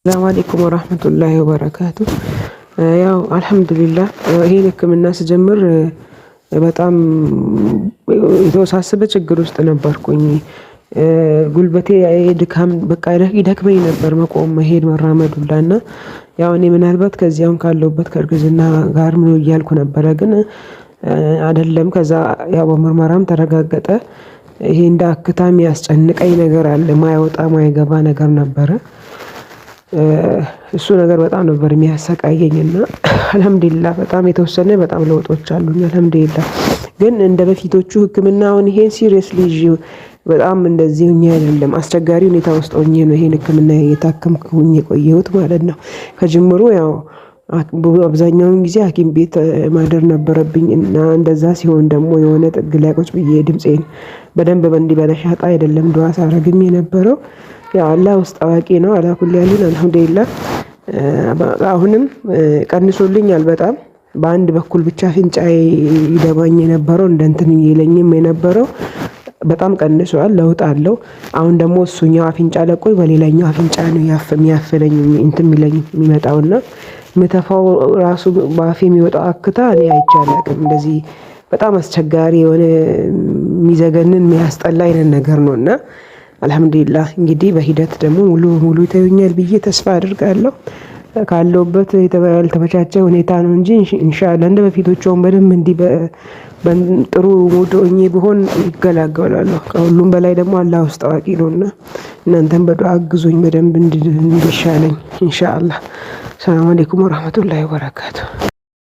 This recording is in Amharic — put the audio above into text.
ሰላም አለይኩም ወራህመቱላሂ ወበረካቱ። ያው አልሐምዱሊላህ ይሄን ህክምና ስጀምር በጣም የተወሳሰበ ችግር ውስጥ ነበርኩኝ። ጉልበቴ ድካም በቃ ይደክመኝ ነበር መቆም መሄድ መራመድ ሁላ እና ያው እኔ ምናልባት ከዚህ አሁን ካለሁበት ከእርግዝና ጋር ምን እያልኩ ነበረ ግን አይደለም። ከዛ ያው በምርመራም ተረጋገጠ። ይሄ እንደ አክታ የሚያስጨንቀኝ ነገር አለ ማይወጣ ማይገባ ነገር ነበረ። እሱ ነገር በጣም ነበር የሚያሰቃየኝና አልሐምዱሊላህ በጣም የተወሰነ በጣም ለውጦች አሉኝ አልሐምዱሊላህ። ግን እንደበፊቶቹ ህክምናውን ይሄን ሲሪየስሊ ይዤው በጣም እንደዚህ ሆኜ አይደለም አስቸጋሪ ሁኔታ ውስጥ ሆኜ ነው ይሄን ህክምና እየታከምኩኝ የቆየሁት ማለት ነው። ከጅምሩ ያው አብዛኛውን ጊዜ ሀኪም ቤት ማደር ነበረብኝ እና እንደዛ ሲሆን ደግሞ የሆነ ጥግ ላይ ቁጭ ብዬ ድምፄን በደንብ እንዲህ በነሻጣ አይደለም ዱዓ ሳረግም የነበረው። ያው አላህ ውስጥ አዋቂ ነው አላ ኩሊ ያልን አልሐምዱሊላህ። አሁንም ቀንሶልኛል በጣም በአንድ በኩል ብቻ አፍንጫዬ ይደማኝ የነበረው እንደ እንትን ይለኝም የነበረው በጣም ቀንሷል ለውጥ አለው። አሁን ደግሞ እሱኛው አፍንጫ ለቆኝ በሌላኛው አፍንጫ ነው የሚያፍነኝ እንትን የሚለኝ የሚመጣውና ምተፋው ራሱ በአፌ የሚወጣው አክታ እኔ አይቼ አላውቅም። እንደዚህ በጣም አስቸጋሪ የሆነ የሚዘገንን የሚያስጠላ አይነት ነገር ነውና አልሐምዱሊላህ እንግዲህ በሂደት ደግሞ ሙሉ ይተውኛል ብዬ ተስፋ አደርጋለሁ። ካለሁበት ያልተመቻቸ ሁኔታ ነው እንጂ ኢንሻአላህ እንደበፊቶቹም በደንብ እንዲህ በጥሩ ሙድ ሆኜ ብሆን እገላገላለሁ። ከሁሉም በላይ ደግሞ አላህ ውስጥ አዋቂ ነውና እናንተም በዱዓ አግዙኝ በደንብ እንዲሻለኝ ኢንሻአላህ። ሰላም አለይኩም ወራህመቱላሂ ወበረካቱ።